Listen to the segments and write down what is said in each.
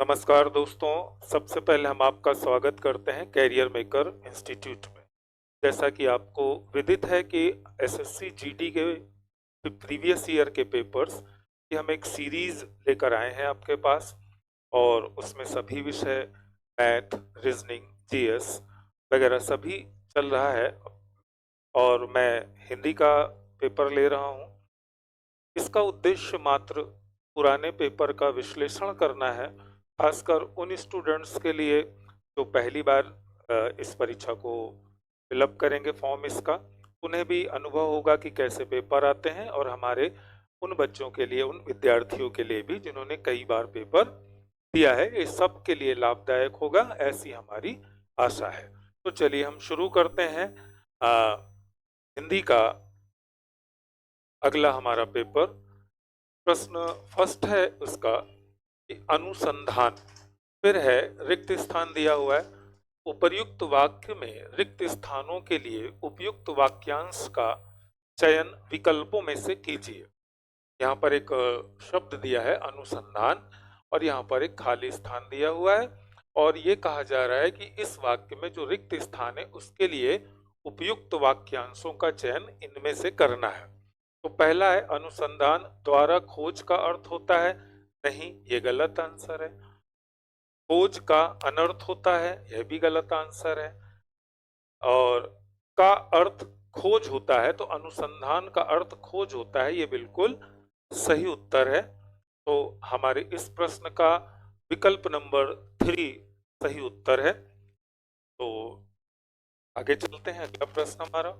नमस्कार दोस्तों। सबसे पहले हम आपका स्वागत करते हैं कैरियर मेकर इंस्टीट्यूट में। जैसा कि आपको विदित है कि एसएससी जीडी के प्रीवियस ईयर के पेपर्स की हम एक सीरीज लेकर आए हैं आपके पास, और उसमें सभी विषय मैथ, रीजनिंग, जीएस वगैरह सभी चल रहा है। और मैं हिंदी का पेपर ले रहा हूँ। इसका उद्देश्य मात्र पुराने पेपर का विश्लेषण करना है, खासकर उन स्टूडेंट्स के लिए जो पहली बार इस परीक्षा को फिलअप करेंगे फॉर्म इसका। उन्हें भी अनुभव होगा कि कैसे पेपर आते हैं, और हमारे उन बच्चों के लिए, उन विद्यार्थियों के लिए भी जिन्होंने कई बार पेपर दिया है, ये सब के लिए लाभदायक होगा, ऐसी हमारी आशा है। तो चलिए हम शुरू करते हैं। हिंदी का अगला हमारा पेपर, प्रश्न फर्स्ट है उसका कि अनुसंधान। फिर है रिक्त स्थान दिया हुआ है। उपर्युक्त वाक्य में रिक्त स्थानों के लिए उपयुक्त वाक्यांश का चयन विकल्पों में से कीजिए। यहाँ पर एक शब्द दिया है अनुसंधान, और यहाँ पर एक खाली स्थान दिया हुआ है, और ये कहा जा रहा है कि इस वाक्य में जो रिक्त स्थान है उसके लिए उपयुक्त वाक्यांशों का चयन इनमें से करना है। तो पहला है अनुसंधान द्वारा खोज का अर्थ होता है, नहीं, ये गलत आंसर है। खोज का अनर्थ होता है, यह भी गलत आंसर है। और का अर्थ खोज होता है, तो अनुसंधान का अर्थ खोज होता है, ये बिल्कुल सही उत्तर है। तो हमारे इस प्रश्न का विकल्प नंबर 3 सही उत्तर है। तो आगे चलते हैं, अगला प्रश्न हमारा।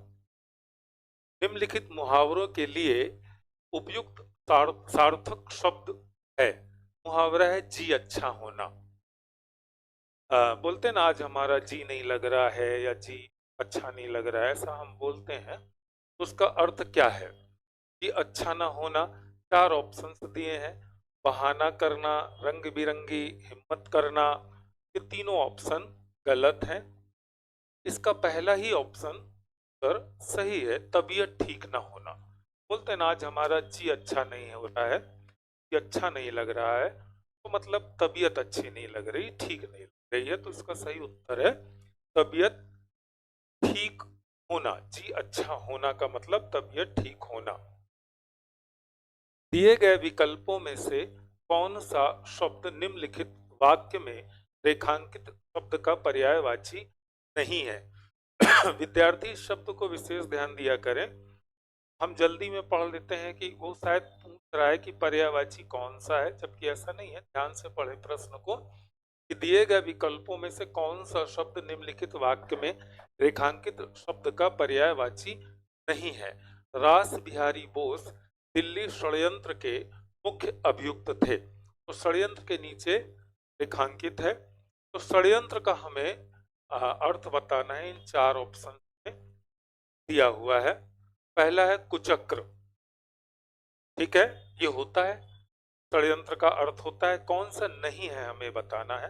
निम्नलिखित मुहावरों के लिए उपयुक्त सार्थक शब्द है। मुहावरा है जी अच्छा होना। बोलते हैं ना, आज हमारा जी नहीं लग रहा है या जी अच्छा नहीं लग रहा है, ऐसा हम बोलते हैं। तो उसका अर्थ क्या है? जी अच्छा ना होना, 4 ऑप्शंस दिए हैं। बहाना करना, रंग बिरंगी हिम्मत करना, ये तीनों ऑप्शन गलत हैं। इसका पहला ही ऑप्शन सर सही है, तबीयत ठीक ना होना। बोलते हैं ना, आज हमारा जी अच्छा नहीं हो रहा है, जी अच्छा नहीं लग रहा है, तो मतलब तबीयत अच्छी नहीं लग रही, ठीक नहीं लग रही है। तो इसका सही उत्तर है तबीयत ठीक होना। जी अच्छा होना का मतलब तबीयत ठीक होना। दिए गए विकल्पों में से कौन सा शब्द निम्नलिखित वाक्य में रेखांकित शब्द का पर्यायवाची नहीं है? विद्यार्थी इस शब्द को विशेष ध्यान दिया करें। हम जल्दी में पढ़ लेते हैं कि वो शायद पूछ रहा है कि पर्यायवाची कौन सा है, जबकि ऐसा नहीं है। ध्यान से पढ़े प्रश्न को कि दिए गए विकल्पों में से कौन सा शब्द निम्नलिखित वाक्य में रेखांकित शब्द का पर्यायवाची नहीं है। रास बिहारी बोस दिल्ली षड्यंत्र के मुख्य अभियुक्त थे। तो षड्यंत्र के नीचे रेखांकित है, तो षड्यंत्र का हमें अर्थ बताना है। इन 4 ऑप्शन में दिया हुआ है। पहला है कुचक्र, ठीक है, ये होता है, षड्यंत्र का अर्थ होता है। कौन सा नहीं है हमें बताना है।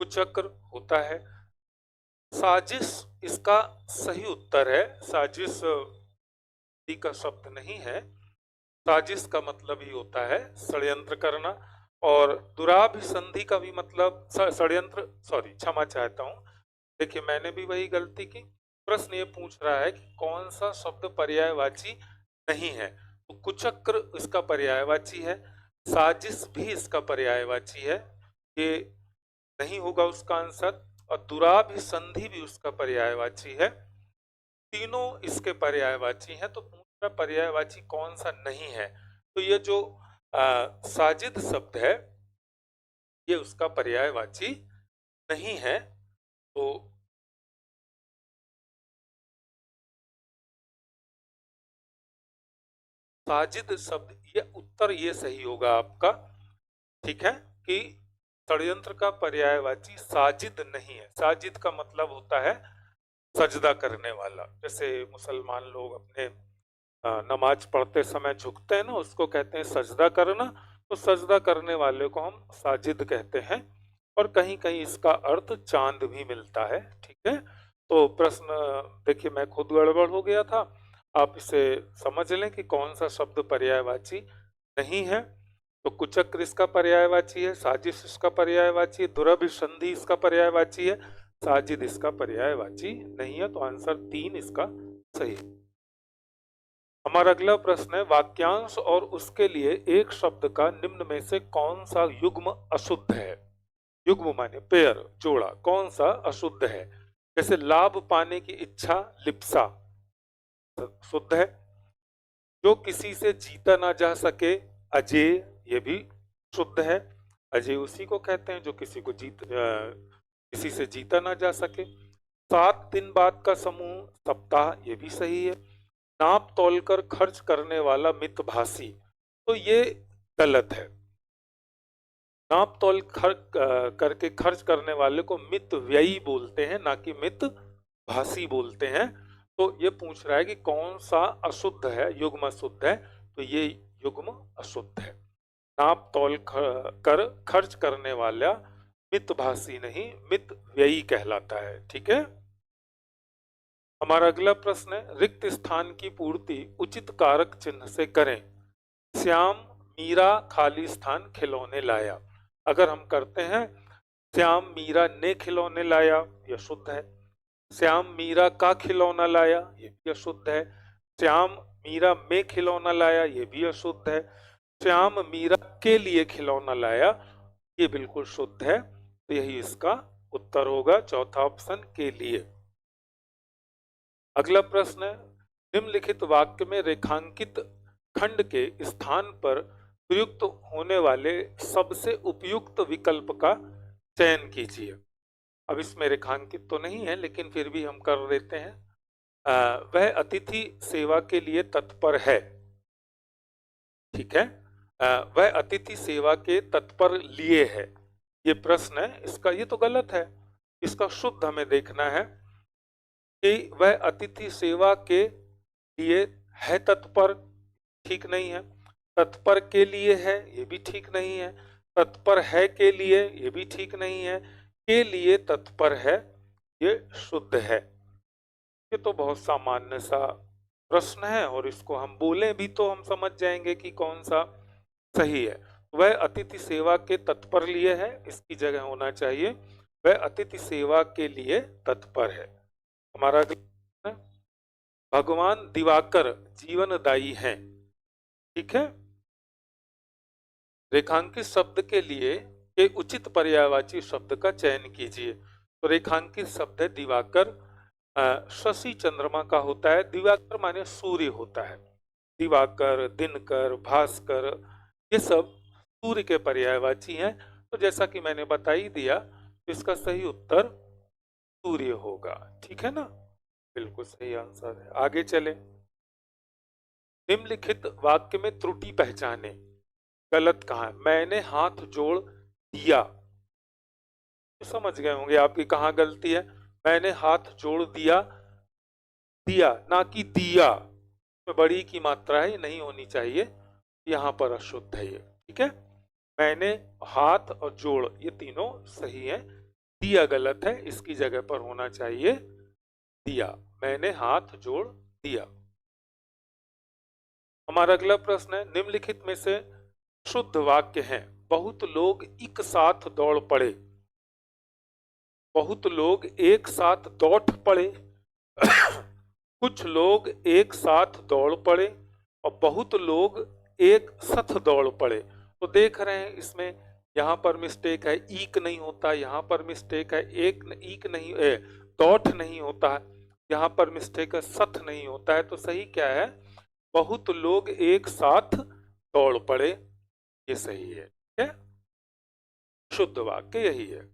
कुचक्र होता है। साजिश इसका सही उत्तर है। साजिश का शब्द नहीं है। साजिश का मतलब ही होता है षड्यंत्र करना। और दुराभिसंधि का भी मतलब षड्यंत्र, सॉरी क्षमा चाहता हूं, देखिए मैंने भी वही गलती की। प्रश्न ये पूछ रहा है कि कौन सा शब्द पर्यायवाची नहीं है, तो कुचक्र इसका पर्यायवाची है। साजिश भी इसका पर्यायवाची है, ये नहीं होगा उसका आंसर। और दुराभिसंधि भी उसका पर्यायवाची है। तीनों इसके पर्यायवाची हैं। तो पूरा पर्यायवाची कौन सा नहीं है? तो ये जो साजिद शब्द है, ये उसका पर्यायवाची नहीं है। तो साजिद शब्द, ये उत्तर ये सही होगा आपका, ठीक है, कि षड्यंत्र का पर्यायवाची साजिद नहीं है। साजिद का मतलब होता है सजदा करने वाला। जैसे मुसलमान लोग अपने नमाज पढ़ते समय झुकते हैं ना, उसको कहते हैं सजदा करना। तो सजदा करने वाले को हम साजिद कहते हैं। और कहीं कहीं इसका अर्थ चांद भी मिलता है, ठीक है। तो प्रश्न देखिए, मैं खुद गड़बड़ हो गया था, आप इसे समझ लें कि कौन सा शब्द पर्यायवाची नहीं है। तो कुचक्र इसका पर्यायवाची है, साजिश इसका पर्यायवाची है, दुरभिसंधि इसका पर्यायवाची है, साजिद इसका पर्यायवाची नहीं है। तो आंसर 3 इसका सही है। हमारा अगला प्रश्न है, वाक्यांश और उसके लिए एक शब्द का निम्न में से कौन सा युग्म अशुद्ध है? युग्म माने पेयर, जोड़ा, कौन सा अशुद्ध है? जैसे लाभ पाने की इच्छा, लिप्सा, शुद्ध है। जो किसी से जीता ना जा सके, अजेय, ये भी शुद्ध है। अजेय उसी को कहते हैं जो किसी को किसी से जीता ना जा सके। 7 दिन बाद का समूह, सप्ताह, ये भी सही है। नाप तोलकर खर्च करने वाला मितभाषी, तो ये गलत है। नाप तोल करके खर्च करने वाले को मित व्ययी बोलते हैं, ना कि मित भाषी बोलते हैं। तो ये पूछ रहा है कि कौन सा अशुद्ध है, युग्म अशुद्ध है, तो ये युग्म अशुद्ध है। नाप तोल कर खर्च करने वाला मित भाषी नहीं, मित व्ययी कहलाता है। ठीक है। हमारा अगला प्रश्न है, रिक्त स्थान की पूर्ति उचित कारक चिन्ह से करें। श्याम मीरा खाली स्थान खिलौने लाया। अगर हम करते हैं, श्याम मीरा ने खिलौने लाया, यह शुद्ध है। श्याम मीरा का खिलौना लाया, ये भी अशुद्ध है। श्याम मीरा में खिलौना लाया, ये भी अशुद्ध है। श्याम मीरा के लिए खिलौना लाया, ये बिल्कुल शुद्ध है। तो यही इसका उत्तर होगा, चौथा ऑप्शन के लिए। अगला प्रश्न है, निम्नलिखित वाक्य में रेखांकित खंड के स्थान पर प्रयुक्त होने वाले सबसे उपयुक्त विकल्प का चयन कीजिए। अब इसमें रेखांकित तो नहीं है, लेकिन फिर भी हम कर देते हैं। वह अतिथि सेवा के लिए तत्पर है। ठीक है। वह अतिथि सेवा के तत्पर लिए है, ये प्रश्न है इसका। ये तो गलत है, इसका शुद्ध हमें देखना है कि वह अतिथि सेवा के लिए है तत्पर, ठीक नहीं है। तत्पर के लिए है, ये भी ठीक नहीं है। तत्पर है के लिए, ये भी ठीक नहीं है। के लिए तत्पर है, ये शुद्ध है। ये तो बहुत सामान्य सा प्रश्न है, और इसको हम बोले भी तो हम समझ जाएंगे कि कौन सा सही है। वह अतिथि सेवा के तत्पर लिए है, इसकी जगह होना चाहिए वह अतिथि सेवा के लिए तत्पर है। हमारा अगला, भगवान दिवाकर जीवनदायी हैं। ठीक है। रेखांकित शब्द के लिए एक उचित पर्यायवाची शब्द का चयन कीजिए। तो रेखांकित शब्द है दिवाकर, शशि चंद्रमा का होता है। दिवाकर माने सूर्य होता है। दिवाकर, दिनकर, भास्कर, ये सब सूर्य के पर्यायवाची हैं। तो जैसा कि मैंने बता ही दिया, इसका सही उत्तर सूर्य होगा। ठीक है ना, बिल्कुल सही आंसर है। आगे चले, निम्नलिखित वाक्य में त्रुटि पहचाने। गलत कहाँ है? मैंने हाथ जोड़ दिया, समझ गए होंगे आपकी कहाँ गलती है। मैंने हाथ जोड़ दिया, दिया ना कि दिया, तो बड़ी की मात्रा है, नहीं होनी चाहिए, यहाँ पर अशुद्ध है ये। ठीक है। मैंने, हाथ और जोड़, ये तीनों सही है। दिया गलत है, इसकी जगह पर होना चाहिए दिया। मैंने हाथ जोड़ दिया। हमारा अगला प्रश्न है, निम्नलिखित में से शुद्ध वाक्य हैं। बहुत लोग एक साथ दौड़ पड़े। बहुत लोग एक साथ दौड़ पड़े कुछ लोग एक साथ दौड़ पड़े, और बहुत लोग एक साथ दौड़ पड़े। तो देख रहे हैं इसमें यहाँ पर मिस्टेक है, ईक नहीं होता। यहाँ पर मिस्टेक है, ईक नहीं, दौड़ नहीं होता है। यहाँ पर मिस्टेक है, सथ नहीं होता है। तो सही क्या है? बहुत लोग एक साथ दौड़ पड़े, ये सही है। क्या शुद्ध वाक्य यही है।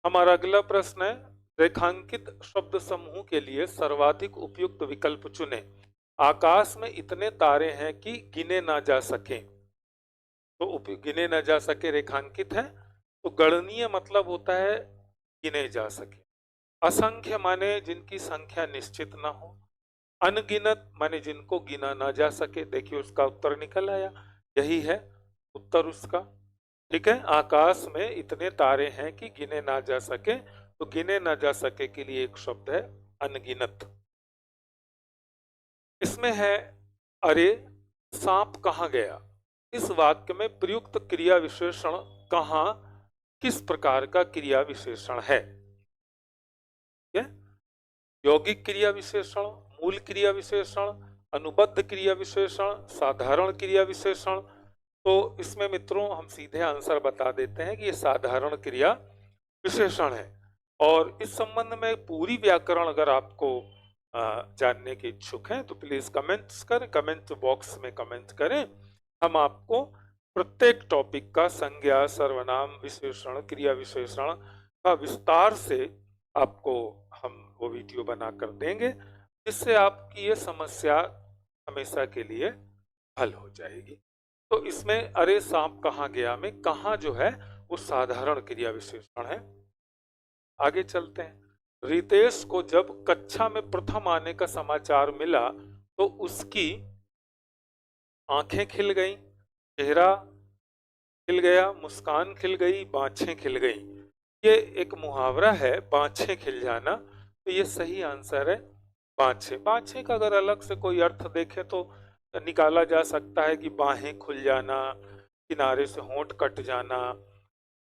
हमारा अगला प्रश्न है, रेखांकित शब्द समूह के लिए सर्वाधिक उपयुक्त विकल्प चुने। आकाश में इतने तारे हैं कि गिने ना जा सके। तो गिने ना जा सके रेखांकित है। तो गणनीय मतलब होता है गिने जा सके। असंख्य माने जिनकी संख्या निश्चित ना हो। अनगिनत माने जिनको गिना ना जा सके। देखिए उसका उत्तर निकल आया, यही है उत्तर उसका। ठीक है। आकाश में इतने तारे हैं कि गिने ना जा सके, तो गिने ना जा सके के लिए एक शब्द है अनगिनत। इसमें है, अरे सांप कहाँ गया। इस वाक्य में प्रयुक्त क्रिया विशेषण कहाँ किस प्रकार का क्रिया विशेषण है? ठीक है, यौगिक क्रिया विशेषण, मूल क्रिया विशेषण, अनुबद्ध क्रिया विशेषण, साधारण क्रिया विशेषण। तो इसमें मित्रों हम सीधे आंसर बता देते हैं कि ये साधारण क्रिया विशेषण है। और इस संबंध में पूरी व्याकरण अगर आपको जानने के इच्छुक हैं तो प्लीज कमेंट्स करें, कमेंट बॉक्स में कमेंट करें। हम आपको प्रत्येक टॉपिक का संज्ञा, सर्वनाम, विशेषण, क्रिया विशेषण का विस्तार से आपको हम वो वीडियो बनाकर देंगे, जिससे आपकी ये समस्या हमेशा के लिए हल हो जाएगी। तो इसमें अरे सांप कहाँ गया में कहाँ जो है वो साधारण क्रिया विशेषण है। आगे चलते हैं। रितेश को जब कक्षा में प्रथम आने का समाचार मिला तो उसकी आंखें खिल गईं, चेहरा खिल गया, मुस्कान खिल गई, बाँछें खिल गई। ये एक मुहावरा है, बाँछें खिल जाना, तो ये सही आंसर है बाँछें। बाँछें का अगर अलग से कोई अर्थ देखें तो निकाला जा सकता है कि बाहें खुल जाना, किनारे से होंठ कट जाना,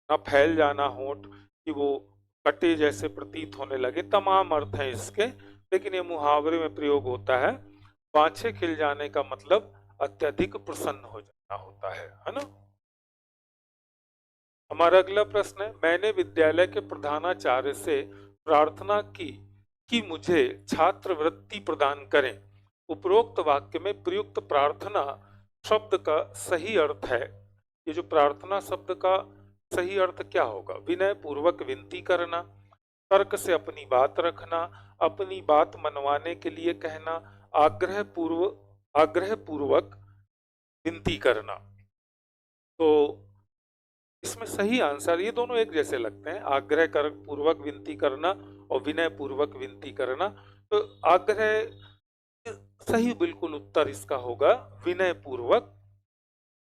ना फैल जाना होंठ कि वो कटे जैसे प्रतीत होने लगे, तमाम अर्थ हैं इसके, लेकिन ये मुहावरे में प्रयोग होता है। बाँछें खिल जाने का मतलब अत्यधिक प्रसन्न हो जाना होता है ना। हमारा अगला प्रश्न है, मैंने विद्यालय के प्रधानाचार्य से प्रार्थना की कि मुझे छात्रवृत्ति प्रदान करें। उपरोक्त वाक्य में प्रयुक्त प्रार्थना शब्द का सही अर्थ है। ये जो प्रार्थना शब्द का सही अर्थ क्या होगा? विनय पूर्वक विनती करना, तर्क से अपनी बात रखना, अपनी बात मनवाने के लिए कहना, आग्रह पूर्वक विनती करना। तो इसमें सही आंसर, ये दोनों एक जैसे लगते हैं, आग्रह कर पूर्वक विनती करना और विनय पूर्वक विनती करना। तो आग्रह सही बिल्कुल उत्तर इसका होगा विनय पूर्वक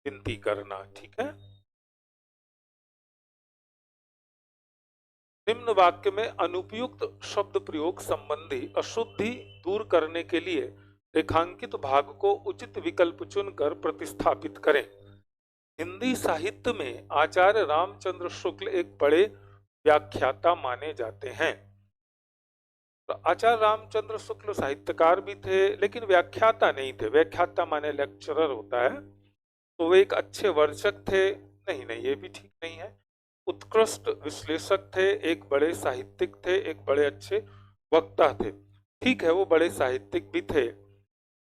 विनती करना। ठीक है, निम्न वाक्य में अनुपयुक्त शब्द प्रयोग संबंधी अशुद्धि दूर करने के लिए रेखांकित भाग को उचित विकल्प चुनकर प्रतिस्थापित करें। हिंदी साहित्य में आचार्य रामचंद्र शुक्ल एक बड़े व्याख्याता माने जाते हैं। तो आचार्य रामचंद्र शुक्ल साहित्यकार भी थे लेकिन व्याख्याता नहीं थे। व्याख्याता माने लेक्चरर होता है, तो वे एक अच्छे वर्चक थे? नहीं नहीं, ये भी ठीक नहीं है। उत्कृष्ट विश्लेषक थे, एक बड़े साहित्यिक थे, एक बड़े अच्छे वक्ता थे। ठीक है, वो बड़े साहित्यिक भी थे,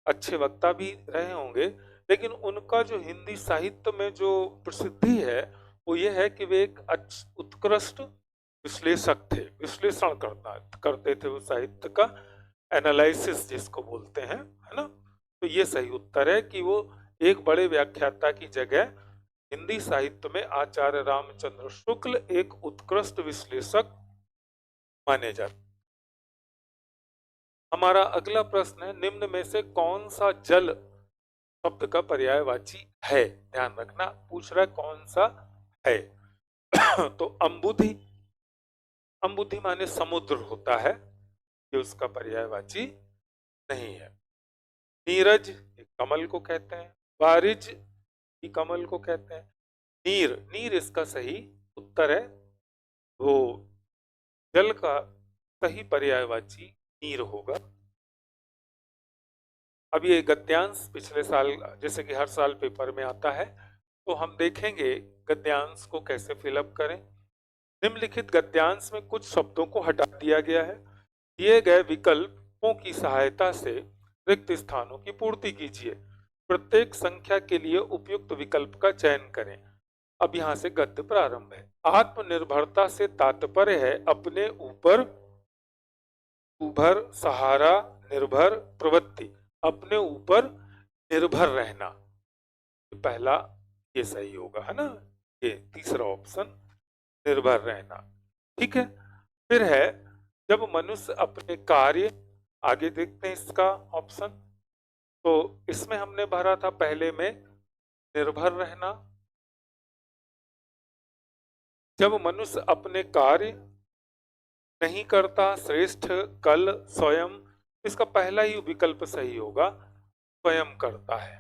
अच्छे वक्ता भी रहे होंगे, लेकिन उनका जो हिंदी साहित्य में जो प्रसिद्धि है वो ये है कि वे एक उत्कृष्ट विश्लेषक थे, विश्लेषण करते थे वो साहित्य का, एनालिसिस जिसको बोलते हैं, है ना। तो ये सही उत्तर है कि वो एक बड़े व्याख्याता की जगह हिंदी साहित्य में आचार्य रामचंद्र शुक्ल एक उत्कृष्ट विश्लेषक माने जाते। हमारा अगला प्रश्न है, निम्न में से कौन सा जल शब्द का पर्यायवाची है? ध्यान रखना, पूछ रहा है कौन सा है। तो अंबुधि, अंबुधि माने समुद्र होता है, ये उसका पर्यायवाची नहीं है। नीरज कमल को कहते हैं, बारिज कमल को कहते हैं। नीर, नीर इसका सही उत्तर है, वो जल का सही पर्यायवाची नीर होगा। अब ये गद्यांश पिछले साल जैसे कि हर साल पेपर में आता है, तो हम देखेंगे गद्यांश को कैसे फिलअप करें। निम्नलिखित गद्यांश में कुछ शब्दों को हटा दिया गया है। दिए गए विकल्पों की सहायता से रिक्त स्थानों की पूर्ति कीजिए। प्रत्येक संख्या के लिए उपयुक्त विकल्प का चयन करें। अब यहां से गद्य प्रारंभ है। आत्मनिर्भरता से तात्पर्य है अपने ऊपर, उभर, सहारा, निर्भर, प्रवृत्ति। अपने ऊपर निर्भर रहना, पहला ये सही होगा, है ना। ये तीसरा ऑप्शन निर्भर रहना, ठीक है। फिर है, जब मनुष्य अपने कार्य, आगे देखते हैं इसका ऑप्शन, तो इसमें हमने भरा था पहले में निर्भर रहना। जब मनुष्य अपने कार्य नहीं करता, श्रेष्ठ, कल, स्वयं, इसका पहला ही विकल्प सही होगा, स्वयं करता है,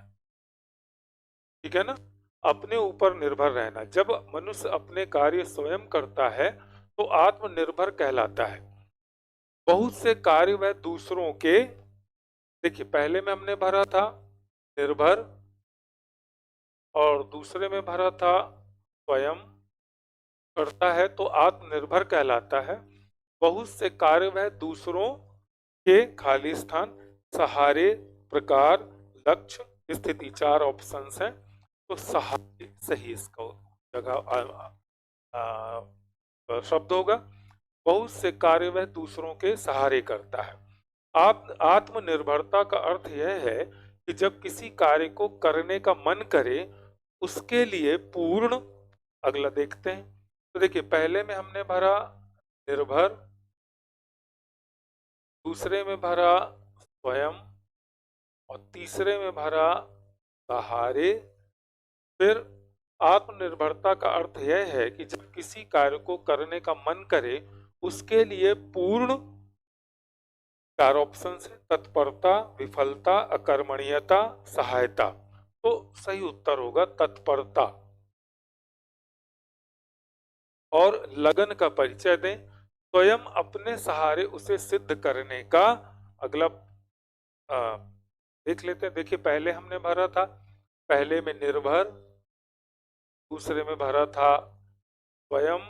ठीक है ना। अपने ऊपर निर्भर रहना। जब मनुष्य अपने कार्य स्वयं करता है तो आत्मनिर्भर कहलाता है। बहुत से कार्य वह दूसरों के, देखिए पहले में हमने भरा था निर्भर और दूसरे में भरा था स्वयं करता है तो आत्मनिर्भर कहलाता है। बहुत से कार्य वह दूसरों के, खाली स्थान, सहारे, प्रकार, लक्ष्य, स्थिति, 4 ऑप्शंस हैं। तो सहारे सही इसका जगह शब्द होगा। बहुत से कार्य वह दूसरों के सहारे करता है। आत्मनिर्भरता का अर्थ यह है कि जब किसी कार्य को करने का मन करे उसके लिए पूर्ण, अगला देखते हैं। तो देखिए पहले में हमने भरा निर्भर, दूसरे में भरा स्वयं और तीसरे में भरा सहारे। फिर आत्मनिर्भरता का अर्थ यह है कि जब किसी कार्य को करने का मन करे उसके लिए पूर्ण, 4 ऑप्शन है, तत्परता, विफलता, अकर्मण्यता, सहायता। तो सही उत्तर होगा तत्परता। और लगन का परिचय दें, स्वयं अपने सहारे उसे सिद्ध करने का। अगला देख लेते हैं। देखिए पहले हमने भरा था, पहले में निर्भर, दूसरे में भरा था स्वयं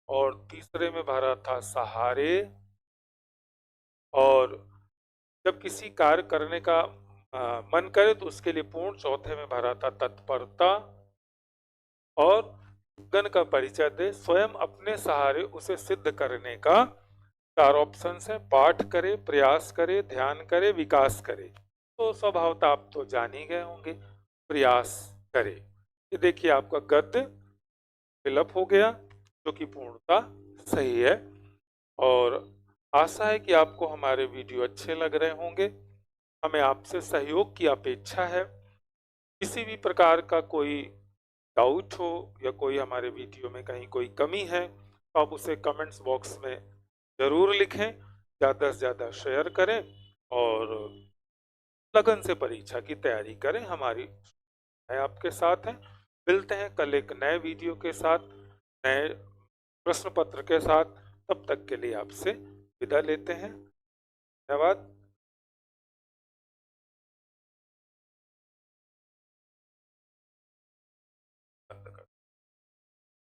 और तीसरे में भरा था सहारे। और जब किसी कार्य करने का मन करे तो उसके लिए पूर्ण, चौथे में भरा था तत्परता। और गण का परिचय दे, स्वयं अपने सहारे उसे सिद्ध करने का। 4 ऑप्शन है, पाठ करे, प्रयास करे, ध्यान करे, विकास करे। तो स्वभावतः आप तो जान ही गए होंगे, प्रयास करे। ये देखिए आपका गद्य फिलअप हो गया जो कि पूर्णता सही है। और आशा है कि आपको हमारे वीडियो अच्छे लग रहे होंगे। हमें आपसे सहयोग की अपेक्षा है। किसी भी प्रकार का कोई डाउट हो या कोई हमारे वीडियो में कहीं कोई कमी है तो आप उसे कमेंट्स बॉक्स में जरूर लिखें, ज़्यादा से ज़्यादा शेयर करें और लगन से परीक्षा की तैयारी करें। हमारी है आपके साथ हैं। मिलते हैं कल एक नए वीडियो के साथ, नए प्रश्न पत्र के साथ। तब तक के लिए आपसे विदा लेते हैं। धन्यवाद।